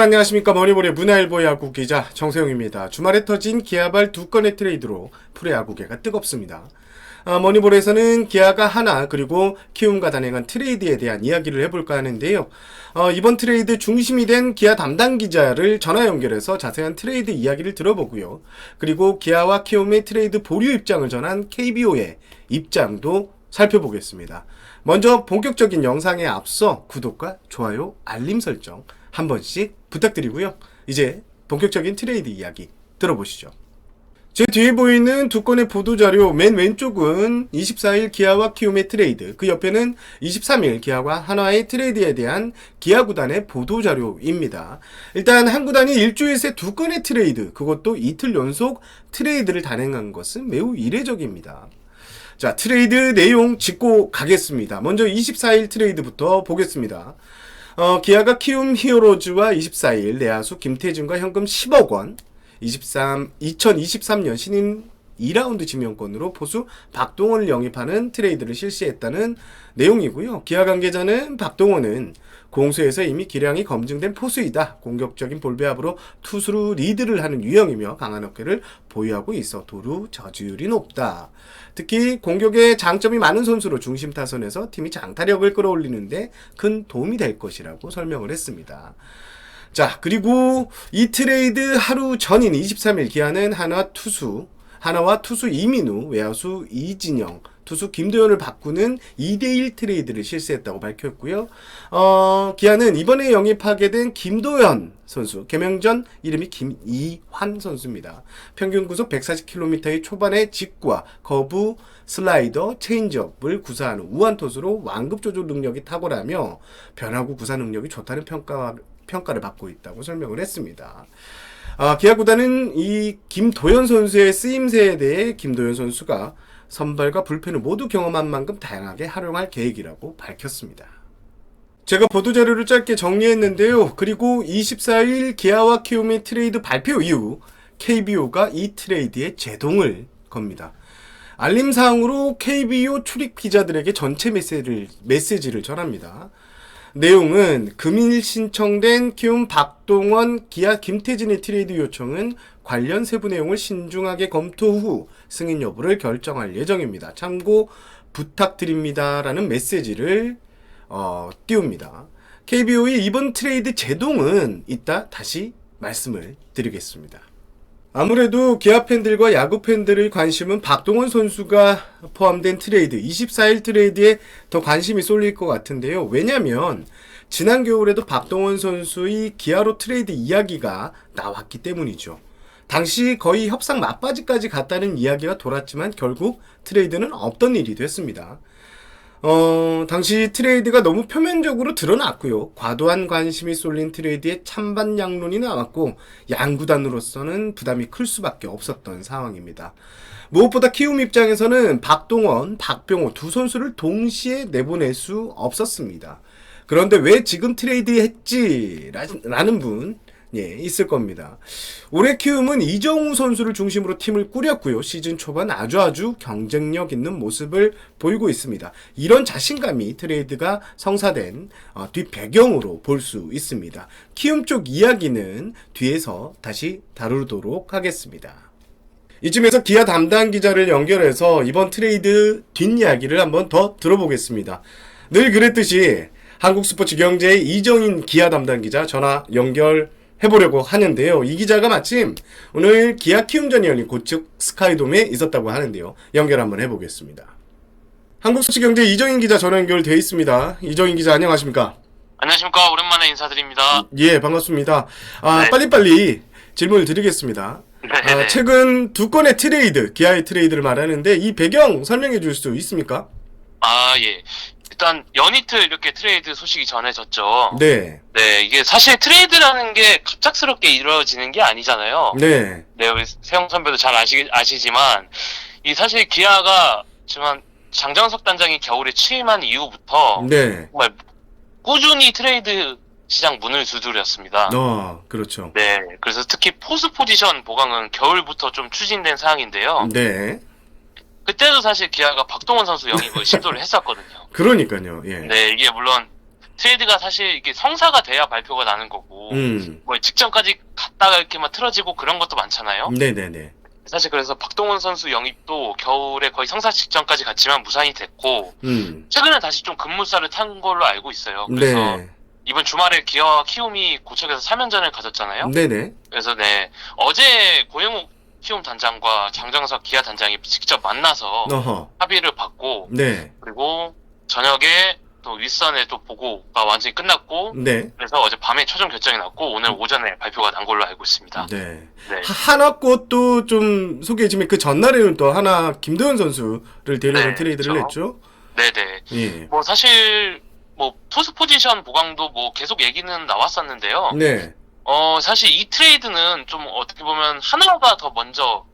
안녕하십니까. 머니볼의 문화일보 야구 기자 정세용입니다. 주말에 터진 기아발 두 건의 트레이드로 프로야구계가 뜨겁습니다. 머니볼에서는 기아가 하나 그리고 키움과 단행한 트레이드에 대한 이야기를 해볼까 하는데요. 이번 트레이드 중심이 된 기아 담당 기자를 전화 연결해서 자세한 트레이드 이야기를 들어보고요. 그리고 기아와 키움의 트레이드 보류 입장을 전한 KBO의 입장도 살펴보겠습니다. 먼저 본격적인 영상에 앞서 구독과 좋아요, 알림 설정 한 번씩 부탁드리고요. 이제 본격적인 트레이드 이야기 들어보시죠. 제 뒤에 보이는 두 건의 보도자료, 맨 왼쪽은 24일 기아와 키움의 트레이드, 그 옆에는 23일 기아와 한화의 트레이드에 대한 기아 구단의 보도자료입니다. 일단 한 구단이 일주일 새 두 건의 트레이드, 그것도 이틀 연속 트레이드를 단행한 것은 매우 이례적입니다. 자, 트레이드 내용 짚고 가겠습니다. 먼저 24일 트레이드부터 보겠습니다. 기아가 키움 히어로즈와 24일 내야수 김태준과 현금 10억 원, 2023년 신인 2라운드 지명권으로 포수 박동원을 영입하는 트레이드를 실시했다는 내용이고요. 기아 관계자는 박동원은 공수에서 이미 기량이 검증된 포수이다. 공격적인 볼배합으로 투수로 리드를 하는 유형이며 강한 어깨를 보유하고 있어 도루 저지율이 높다. 특히 공격에 장점이 많은 선수로 중심 타선에서 팀이 장타력을 끌어올리는데 큰 도움이 될 것이라고 설명을 했습니다. 자, 그리고 이 트레이드 하루 전인 23일 기아는 하나와 투수 이민우, 외야수 이진영, 투수 김도현을 바꾸는 2대1 트레이드를 실시했다고 밝혔고요. 기아는 이번에 영입하게 된 김도현 선수, 개명전 이름이 김이환 선수입니다. 평균 구속 140km의 초반의 직구와 거부, 슬라이더, 체인지업을 구사하는 우한 투수로 완급 조절 능력이 탁월하며 변화구 구사 능력이 좋다는 평가를 받고 있다고 설명을 했습니다. 기아 구단은 이 김도현 선수의 쓰임새에 대해 김도현 선수가 선발과 불펜을 모두 경험한 만큼 다양하게 활용할 계획이라고 밝혔습니다. 제가 보도자료를 짧게 정리했는데요. 그리고 24일 기아와 키움의 트레이드 발표 이후 KBO가 이 트레이드에 제동을 겁니다. 알림사항으로 KBO 출입 기자들에게 전체 메시지를 전합니다. 내용은 금일 신청된 키움 박동원, 기아 김태진의 트레이드 요청은 관련 세부 내용을 신중하게 검토 후 승인 여부를 결정할 예정입니다. 참고 부탁드립니다라는 메시지를 띄웁니다. KBO의 이번 트레이드 제동은 이따 다시 말씀을 드리겠습니다. 아무래도 기아 팬들과 야구 팬들의 관심은 박동원 선수가 포함된 트레이드, 24일 트레이드에 더 관심이 쏠릴 것 같은데요. 왜냐면 지난 겨울에도 박동원 선수의 기아로 트레이드 이야기가 나왔기 때문이죠. 당시 거의 협상 막바지까지 갔다는 이야기가 돌았지만 결국 트레이드는 없던 일이 됐습니다. 당시 트레이드가 너무 표면적으로 드러났고요. 과도한 관심이 쏠린 트레이드에 찬반 양론이 나왔고 양구단으로서는 부담이 클 수밖에 없었던 상황입니다. 무엇보다 키움 입장에서는 박동원, 박병호 두 선수를 동시에 내보낼 수 없었습니다. 그런데 왜 지금 트레이드 했지? 라는 분 있을 겁니다. 올해 키움은 이정우 선수를 중심으로 팀을 꾸렸고요. 시즌 초반 아주 경쟁력 있는 모습을 보이고 있습니다. 이런 자신감이 트레이드가 성사된 뒷배경으로 볼 수 있습니다. 키움 쪽 이야기는 뒤에서 다시 다루도록 하겠습니다. 이쯤에서 기아 담당 기자를 연결해서 이번 트레이드 뒷이야기를 한번 더 들어보겠습니다. 늘 그랬듯이 한국스포츠경제의 이정인 기아 담당 기자 전화 연결해보려고 하는데요. 이 기자가 마침 오늘 기아 키움전이 열린 고척 스카이돔에 있었다고 하는데요. 연결 한번 해보겠습니다. 한국스포츠경제 이정인 기자 전화 연결되어 있습니다. 이정인 기자 안녕하십니까? 안녕하십니까. 오랜만에 인사드립니다. 예, 반갑습니다. 네. 빨리빨리 질문을 드리겠습니다. 최근 두 건의 트레이드, 기아의 트레이드를 말하는데 이 배경 설명해 줄 수 있습니까? 예. 일단 연이틀 이렇게 트레이드 소식이 전해졌죠. 네. 네, 이게 사실 트레이드라는 게 갑작스럽게 이루어지는 게 아니잖아요. 네. 네, 우리 세영 선배도 잘 아시지만 이 사실 기아가 지금 장정석 단장이 겨울에 취임한 이후부터 네. 정말 꾸준히 트레이드 시장 문을 두드렸습니다. 그렇죠. 네, 그래서 특히 포수 포지션 보강은 겨울부터 좀 추진된 사항인데요. 네. 그때도 사실 기아가 박동원 선수 영입을 시도를 했었거든요. 그러니까요. 예. 네, 이게 물론 트레이드가 사실 이게 성사가 돼야 발표가 나는 거고, 뭐 직전까지 갔다가 이렇게만 틀어지고 그런 것도 많잖아요. 네네네. 사실 그래서 박동원 선수 영입도 겨울에 거의 성사 직전까지 갔지만 무산이 됐고, 최근에 다시 좀 급물살을 탄 걸로 알고 있어요. 그래서 네. 이번 주말에 기아와 키움이 고척에서 3연전을 가졌잖아요. 네네. 그래서 네, 어제 고영욱 키움 단장과 장정석 기아 단장이 직접 만나서 어허. 합의를 받고, 네. 그리고 저녁에 또 윗선에 또 보고가 완전히 끝났고, 네. 그래서 어제 밤에 최종 결정이 났고 오늘 오전에 발표가 난 걸로 알고 있습니다. 네. 네. 하나 꽃도 좀 소개해주면 그 전날에는 또 하나 김도현 선수를 데려온 네, 트레이드를 그렇죠. 했죠. 네네. 예. 뭐 사실 뭐 투수 포지션 보강도 뭐 계속 얘기는 나왔었는데요. 네. 사실 이 트레이드는 좀 어떻게 보면 하나가 더 먼저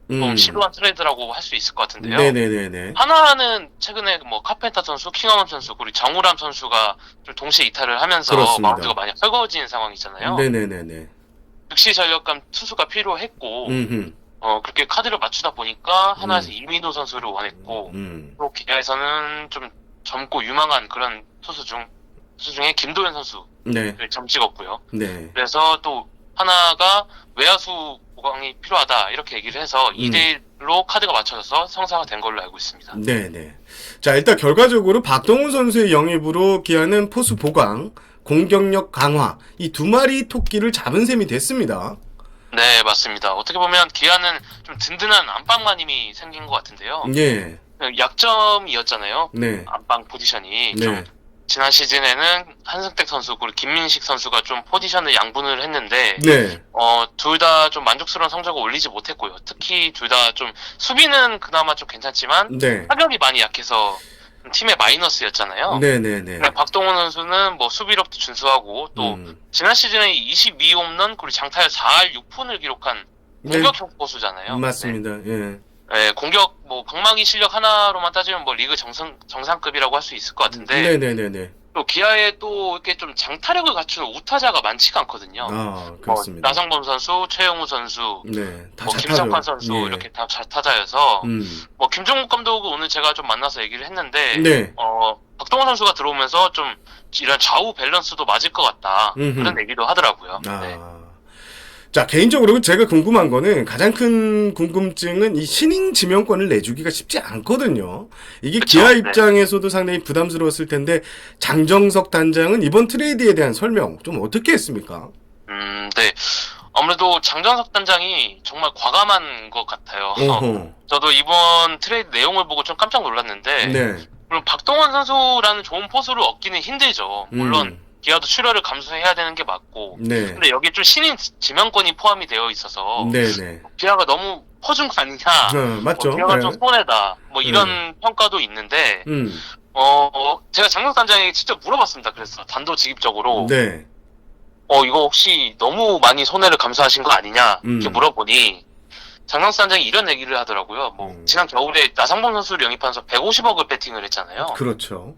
좀 시도한 트레이드라고 할 수 있을 것 같은데요. 네네네네. 하나는 최근에 뭐 카펜터 선수, 킹하원 선수, 그리고 정우람 선수가 좀 동시에 이탈을 하면서 그렇습니다. 마운드가 많이 헐거워진 상황이잖아요. 네네네네. 즉시 전력감 투수가 필요했고, 음흠. 그렇게 카드를 맞추다 보니까 하나에서 이민호 선수를 원했고, 또 기아에서는 좀 젊고 유망한 그런 투수 중에 김도현 선수를 네. 점 찍었고요. 네. 그래서 또 하나가 외야수 보강이 필요하다 이렇게 얘기를 해서 2대1로 카드가 맞춰져서 성사가 된 걸로 알고 있습니다. 네네. 자, 일단 결과적으로 박동훈 선수의 영입으로 기아는 포수 보강, 공격력 강화, 이 두 마리 토끼를 잡은 셈이 됐습니다. 네, 맞습니다. 어떻게 보면 기아는 좀 든든한 안방마님이 생긴 것 같은데요. 예. 약점이었잖아요. 네. 안방 포지션이 네. 좀 지난 시즌에는 한승택 선수 그리고 김민식 선수가 좀 포지션을 양분을 했는데 네. 둘 다 좀 만족스러운 성적을 올리지 못했고요. 특히 둘 다 좀 수비는 그나마 좀 괜찮지만 네. 타격이 많이 약해서 팀의 마이너스였잖아요. 네네네. 박동원 선수는 뭐 수비력도 준수하고 또 지난 시즌에 22홈런 그리고 장타율 4할 6푼을 기록한 공격형 포수잖아요. 맞습니다. 예. 네, 공격 뭐 방망이 실력 하나로만 따지면 뭐 리그 정상급이라고 할 수 있을 것 같은데 네네네네. 또 기아에 또 이렇게 좀 장타력을 갖춘 우타자가 많지가 않거든요. 아, 그렇습니다. 나성범 선수, 최영우 선수, 네. 다 뭐 잘 김성환 타죠. 선수 예. 이렇게 다 잘타자여서 뭐 김종국 감독은 오늘 제가 좀 만나서 얘기를 했는데 네. 박동원 선수가 들어오면서 좀 이런 좌우 밸런스도 맞을 것 같다 그런 얘기도 하더라고요. 아. 네. 자, 개인적으로 제가 궁금한 거는 가장 큰 궁금증은 이 신인 지명권을 내주기가 쉽지 않거든요. 이게 그쵸? 기아 네. 입장에서도 상당히 부담스러웠을 텐데 장정석 단장은 이번 트레이드에 대한 설명 좀 어떻게 했습니까? 네. 아무래도 장정석 단장이 정말 과감한 것 같아요. 어허. 저도 이번 트레이드 내용을 보고 좀 깜짝 놀랐는데 네. 물론 박동원 선수라는 좋은 포수를 얻기는 힘들죠. 물론 기아도 출혈을 감수해야 되는 게 맞고 네. 근데 여기 좀 신인 지명권이 포함이 되어 있어서 네네. 기아가 너무 퍼준 거 아니냐 맞죠. 기아가 네. 좀 손해다 뭐 이런 평가도 있는데 제가 장정 단장에게 직접 물어봤습니다. 그래서 단도직입적으로 네. 이거 혹시 너무 많이 손해를 감수하신 거 아니냐 이렇게 물어보니 장정수 단장이 이런 얘기를 하더라고요. 지난 겨울에 나상범 선수를 영입하면서 150억을 배팅을 했잖아요. 그렇죠.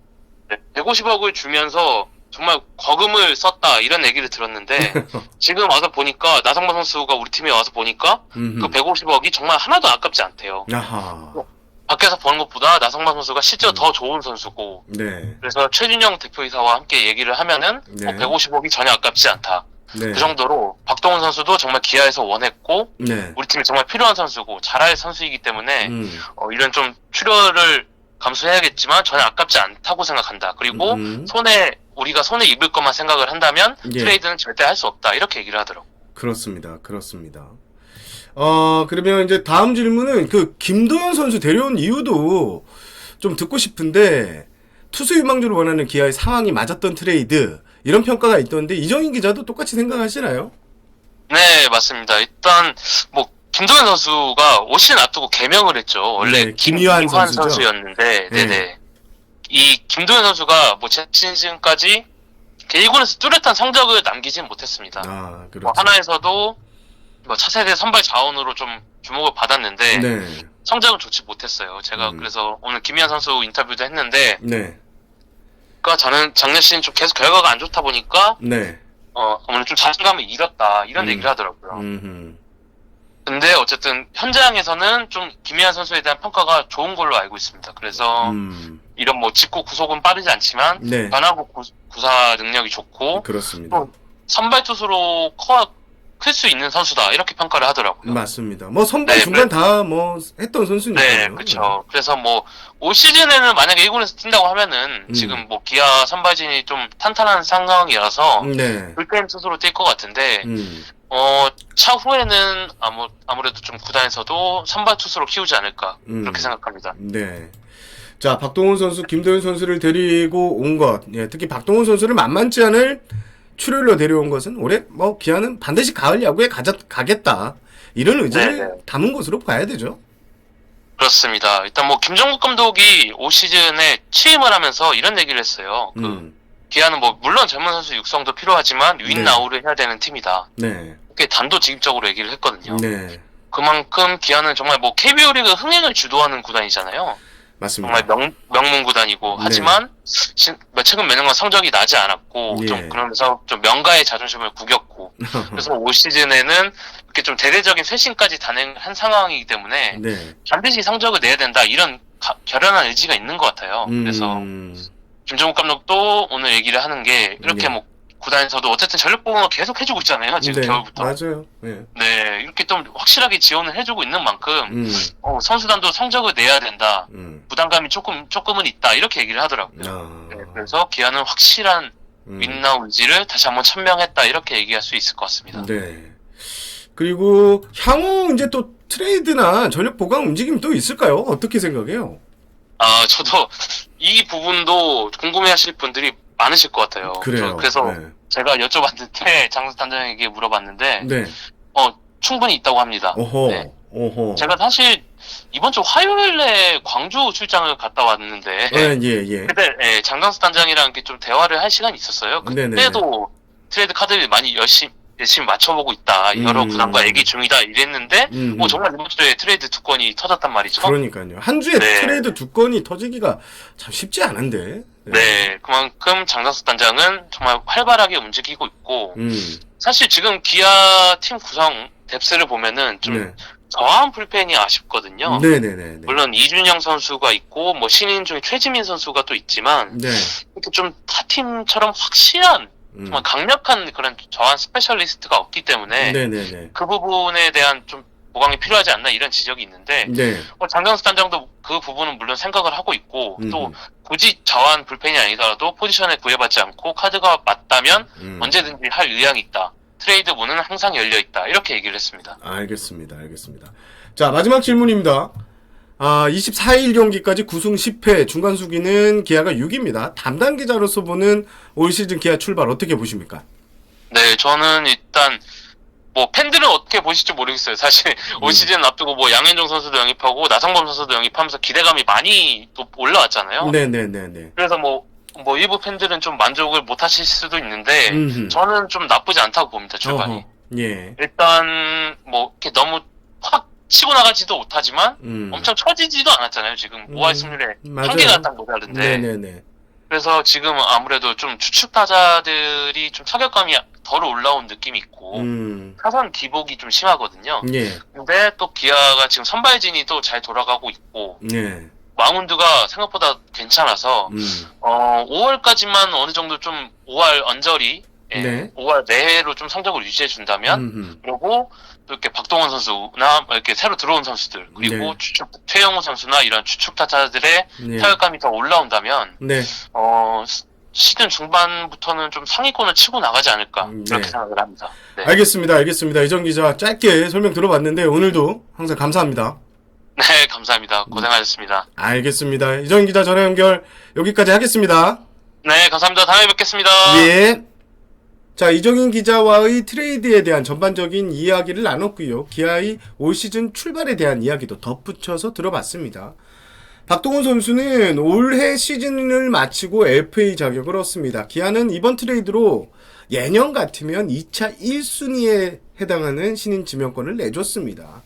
네, 150억을 주면서 정말 거금을 썼다 이런 얘기를 들었는데 지금 와서 보니까 나상범 선수가 우리 팀에 와서 보니까 그 150억이 정말 하나도 아깝지 않대요. 아하. 밖에서 보는 것보다 나상범 선수가 실제로 더 좋은 선수고 네. 그래서 최준영 대표이사와 함께 얘기를 하면은 네. 150억이 전혀 아깝지 않다. 네. 그 정도로 박동원 선수도 정말 기아에서 원했고 네. 우리 팀에 정말 필요한 선수고 잘할 선수이기 때문에 이런 좀 출혈을 감수해야겠지만 전혀 아깝지 않다고 생각한다. 그리고 우리가 손에 입을 것만 생각을 한다면 예. 트레이드는 절대 할 수 없다. 이렇게 얘기를 하더라고. 그렇습니다. 그렇습니다. 그러면 이제 다음 질문은 그 김도현 선수 데려온 이유도 좀 듣고 싶은데 투수 유망주를 원하는 기아의 상황이 맞았던 트레이드 이런 평가가 있던데 이정인 기자도 똑같이 생각하시나요? 네, 맞습니다. 일단 뭐 김도현 선수가 올 시즌 앞두고 개명을 했죠. 원래 네, 김유한 선수죠. 선수였는데, 네. 네네. 이 김도현 선수가 뭐 시즌까지 1군에서 뚜렷한 성적을 남기진 못했습니다. 아, 그렇죠. 뭐 하나에서도 뭐 차세대 선발 자원으로 좀 주목을 받았는데 네. 성적은 좋지 못했어요. 제가 그래서 오늘 김희한 선수 인터뷰도 했는데, 네. 그러니까 저는 작년 시즌 좀 계속 결과가 안 좋다 보니까 네. 오늘 좀 자신감을 잃었다 이런 얘기를 하더라고요. 근데 어쨌든 현장에서는 좀 김희한 선수에 대한 평가가 좋은 걸로 알고 있습니다. 그래서 이런 뭐 직구 구속은 빠르지 않지만 네. 변화구 구사 능력이 좋고 그렇습니다. 또 선발 투수로 클 수 있는 선수다 이렇게 평가를 하더라고요. 맞습니다. 뭐 선발 네, 중간 다 뭐 했던 선수니까요. 네, 그렇죠. 그래서 뭐 올 시즌에는 만약에 1군에서 뛴다고 하면은 지금 뭐 기아 선발진이 좀 탄탄한 상황이라서 네. 불펜 투수로 뛸 것 같은데 음. 차후에는 아무래도 좀 구단에서도 선발 투수로 키우지 않을까 그렇게 생각합니다. 네. 자, 박동원 선수, 김도현 선수를 데리고 온 것, 예, 특히 박동원 선수를 만만치 않을 출혈로 데려온 것은 올해 뭐 기아는 반드시 가을 야구에 가겠다 이런 의지를 네네. 담은 것으로 봐야 되죠. 그렇습니다. 일단 뭐 김정국 감독이 올 시즌에 취임을 하면서 이런 얘기를 했어요. 기아는 뭐 물론 젊은 선수 육성도 필요하지만 윈나우를 해야 되는 팀이다. 네. 이렇게 단도직입적으로 얘기를 했거든요. 네. 그만큼 기아는 정말 뭐 KBO 리그 흥행을 주도하는 구단이잖아요. 맞습니다. 정말 명문 구단이고 네. 하지만 최근 몇 년간 성적이 나지 않았고 예. 좀 그러면서 좀 명가의 자존심을 구겼고 그래서 올 시즌에는 이렇게 좀 대대적인 쇄신까지 단행한 상황이기 때문에 네. 반드시 성적을 내야 된다 이런 결연한 의지가 있는 것 같아요. 그래서 김정국 감독도 오늘 얘기를 하는 게 이렇게 네. 뭐 구단에서도 어쨌든 전력 보강을 계속 해주고 있잖아요. 지금 네. 겨울부터. 맞아요. 네. 네, 이렇게 좀 확실하게 지원을 해주고 있는 만큼 선수단도 성적을 내야 된다. 부담감이 조금은 있다. 이렇게 얘기를 하더라고요. 네, 그래서 기아는 확실한 윈나우 의지를 다시 한번 천명했다. 이렇게 얘기할 수 있을 것 같습니다. 네. 그리고 향후 이제 또 트레이드나 전력 보강 움직임이 또 있을까요? 어떻게 생각해요? 저도 이 부분도 궁금해하실 분들이 많으실 것 같아요. 그래요. 그래서 네. 제가 여쭤봤는데 장수 단장에게 물어봤는데 네. 충분히 있다고 합니다. 오호. 네. 오호. 제가 사실 이번 주 화요일에 광주 출장을 갔다 왔는데 예. 그때 장강수 단장이랑 이렇게 좀 대화를 할 시간이 있었어요. 그때도 트레이드 카드를 많이 열심히 맞춰보고 있다. 여러 구단과 얘기 중이다. 이랬는데 정말 이번 주에 트레이드 두 건이 터졌단 말이죠. 그러니까요. 한 주에 네. 트레이드 두 건이 터지기가 참 쉽지 않은데. 네, 그만큼 장강수 단장은 정말 활발하게 움직이고 있고 사실 지금 기아 팀 구성 뎁스를 보면은 좀 네. 저한 불펜이 아쉽거든요. 네네네. 물론 이준영 선수가 있고 뭐 신인 중에 최지민 선수가 또 있지만 네. 이렇게 좀 타 팀처럼 확실한 정말 강력한 그런 저한 스페셜리스트가 없기 때문에 네네네. 그 부분에 대한 좀 보강이 필요하지 않나 이런 지적이 있는데 네. 장강수 단장도 그 부분은 물론 생각을 하고 있고 또 굳이 저한 불펜이 아니더라도 포지션에 구애받지 않고 카드가 맞다면 언제든지 할 의향이 있다. 트레이드 문은 항상 열려 있다. 이렇게 얘기를 했습니다. 알겠습니다. 자, 마지막 질문입니다. 24일 경기까지 9승 10패, 중간 수기는 기아가 6입니다. 담당 기자로서 보는 올 시즌 기아 출발 어떻게 보십니까? 네, 저는 일단 뭐 팬들은 어떻게 보실지 모르겠어요. 사실 올 시즌 앞두고 뭐 양현종 선수도 영입하고 나성범 선수도 영입하면서 기대감이 많이 또 올라왔잖아요. 네네네네. 그래서 뭐 일부 팬들은 좀 만족을 못 하실 수도 있는데 저는 좀 나쁘지 않다고 봅니다. 출발이. 어허. 예. 일단 뭐 이렇게 너무 확 치고 나가지도 못하지만 엄청 처지지도 않았잖아요. 지금 5할 승률에 맞아요. 한개가 딱 모자른데. 네네네. 그래서 지금 아무래도 좀 주축 타자들이 좀 타격감이 덜 올라온 느낌이 있고 타선 기복이 좀 심하거든요. 예. 근데 또 기아가 지금 선발진이 또 잘 돌아가고 있고 예. 마운드가 생각보다 괜찮아서 5월까지만 어느 정도 좀 5월 언저리 네. 5월 내로 좀 성적을 유지해 준다면 그리고 또 이렇게 박동원 선수나 이렇게 새로 들어온 선수들 그리고 네. 주축 최영우 선수나 이런 주축 타자들의 네. 타격감이 더 올라온다면 네. 시즌 중반부터는 좀 상위권을 치고 나가지 않을까 그렇게 네. 생각을 합니다. 네. 알겠습니다. 이정 기자 짧게 설명 들어봤는데 오늘도 항상 감사합니다. 네, 감사합니다. 고생하셨습니다. 알겠습니다. 이정 기자 전화 연결 여기까지 하겠습니다. 네, 감사합니다. 다음에 뵙겠습니다. 예. 자, 이정인 기자와의 트레이드에 대한 전반적인 이야기를 나눴고요. 기아의 올 시즌 출발에 대한 이야기도 덧붙여서 들어봤습니다. 박동원 선수는 올해 시즌을 마치고 FA 자격을 얻습니다. 기아는 이번 트레이드로 예년 같으면 2차 1순위에 해당하는 신인 지명권을 내줬습니다.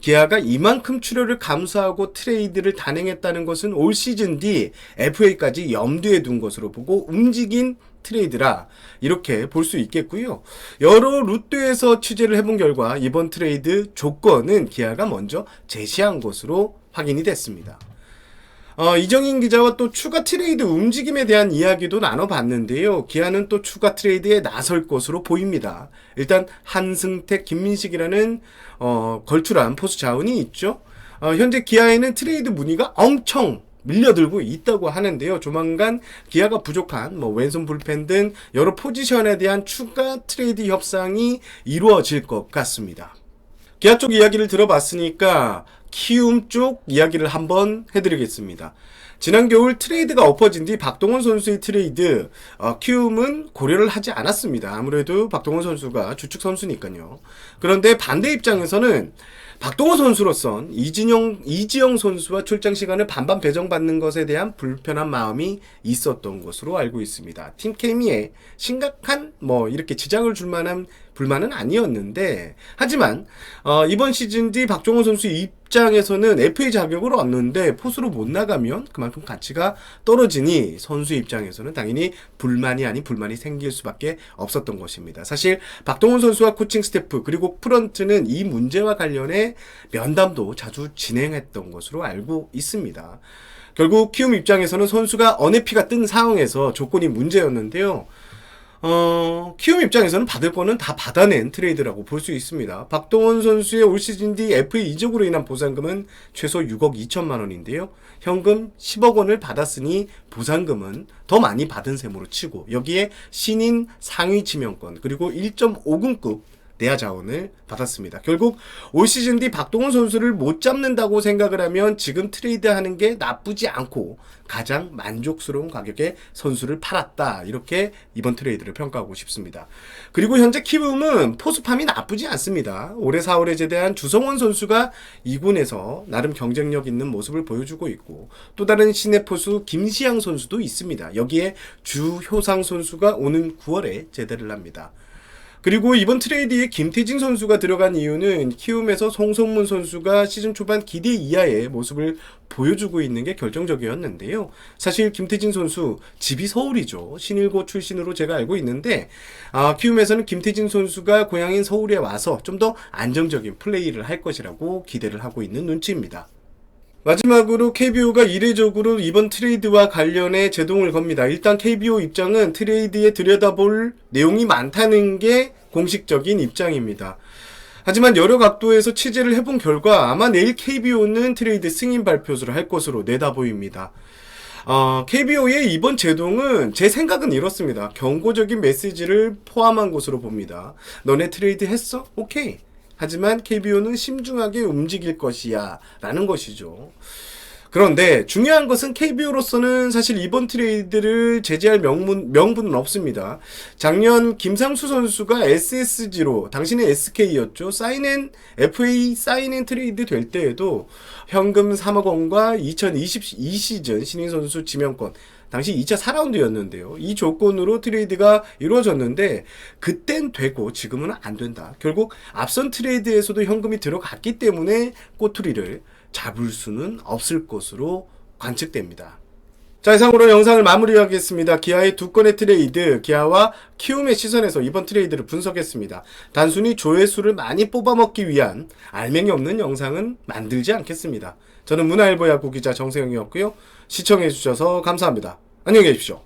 기아가 이만큼 출혈을 감수하고 트레이드를 단행했다는 것은 올 시즌 뒤 FA까지 염두에 둔 것으로 보고 움직인 트레이드라 이렇게 볼 수 있겠고요. 여러 루트에서 취재를 해본 결과 이번 트레이드 조건은 기아가 먼저 제시한 것으로 확인이 됐습니다. 이정인 기자와 또 추가 트레이드 움직임에 대한 이야기도 나눠봤는데요. 기아는 또 추가 트레이드에 나설 것으로 보입니다. 일단 한승택, 김민식이라는 걸출한 포수 자원이 있죠. 현재 기아에는 트레이드 문의가 엄청 밀려들고 있다고 하는데요. 조만간 기아가 부족한 왼손 불펜 등 여러 포지션에 대한 추가 트레이드 협상이 이루어질 것 같습니다. 기아 쪽 이야기를 들어봤으니까 키움 쪽 이야기를 한번 해드리겠습니다. 지난 겨울 트레이드가 엎어진 뒤 박동원 선수의 트레이드, 키움은 고려를 하지 않았습니다. 아무래도 박동원 선수가 주축 선수니까요. 그런데 반대 입장에서는 박동원 선수로선 이지영 선수와 출장 시간을 반반 배정받는 것에 대한 불편한 마음이 있었던 것으로 알고 있습니다. 팀 케미에 심각한 이렇게 지장을 줄 만한 불만은 아니었는데, 하지만 이번 시즌 뒤 박동원 선수 입장에서는 FA 자격을 얻는데 포수로 못 나가면 그만큼 가치가 떨어지니 선수 입장에서는 당연히 불만이 아닌 불만이 생길 수밖에 없었던 것입니다. 사실 박동원 선수와 코칭 스태프 그리고 프런트는 이 문제와 관련해 면담도 자주 진행했던 것으로 알고 있습니다. 결국 키움 입장에서는 선수가 언해피가 뜬 상황에서 조건이 문제였는데요. 키움 입장에서는 받을 거는 다 받아낸 트레이드라고 볼 수 있습니다. 박동원 선수의 올 시즌 뒤 FA 이적으로 인한 보상금은 최소 6억 2천만 원인데요. 현금 10억 원을 받았으니 보상금은 더 많이 받은 셈으로 치고, 여기에 신인 상위 지명권 그리고 1.5군급 내야 자원을 받았습니다. 결국 올 시즌 뒤 박동원 선수를 못 잡는다고 생각을 하면 지금 트레이드하는 게 나쁘지 않고 가장 만족스러운 가격에 선수를 팔았다, 이렇게 이번 트레이드를 평가하고 싶습니다. 그리고 현재 키움은 포수팜이 나쁘지 않습니다. 올해 4월에 제대한 주성원 선수가 2군에서 나름 경쟁력 있는 모습을 보여주고 있고, 또 다른 신예 포수 김시양 선수도 있습니다. 여기에 주효상 선수가 오는 9월에 제대를 합니다. 그리고 이번 트레이드에 김태진 선수가 들어간 이유는 키움에서 송성문 선수가 시즌 초반 기대 이하의 모습을 보여주고 있는 게 결정적이었는데요. 사실 김태진 선수 집이 서울이죠. 신일고 출신으로 제가 알고 있는데, 키움에서는 김태진 선수가 고향인 서울에 와서 좀 더 안정적인 플레이를 할 것이라고 기대를 하고 있는 눈치입니다. 마지막으로 KBO가 이례적으로 이번 트레이드와 관련해 제동을 겁니다. 일단 KBO 입장은 트레이드에 들여다볼 내용이 많다는 게 공식적인 입장입니다. 하지만 여러 각도에서 취재를 해본 결과 아마 내일 KBO는 트레이드 승인 발표를 할 것으로 내다 보입니다. KBO의 이번 제동은 제 생각은 이렇습니다. 경고적인 메시지를 포함한 것으로 봅니다. 너네 트레이드 했어? 오케이. 하지만 KBO는 심중하게 움직일 것이야 라는 것이죠. 그런데 중요한 것은 KBO로서는 사실 이번 트레이드를 제재할 명분은 없습니다. 작년 김상수 선수가 SSG로, 당신은 SK였죠. FA 사인앤 트레이드 될 때에도 현금 3억 원과 2022 시즌 신인 선수 지명권, 당시 2차 4라운드였는데요. 이 조건으로 트레이드가 이루어졌는데 그땐 되고 지금은 안 된다. 결국 앞선 트레이드에서도 현금이 들어갔기 때문에 꼬투리를 잡을 수는 없을 것으로 관측됩니다. 자, 이상으로 영상을 마무리하겠습니다. 기아의 두 건의 트레이드, 기아와 키움의 시선에서 이번 트레이드를 분석했습니다. 단순히 조회수를 많이 뽑아먹기 위한 알맹이 없는 영상은 만들지 않겠습니다. 저는 문화일보 야구 기자 정세영이었고요. 시청해주셔서 감사합니다. 안녕히 계십시오.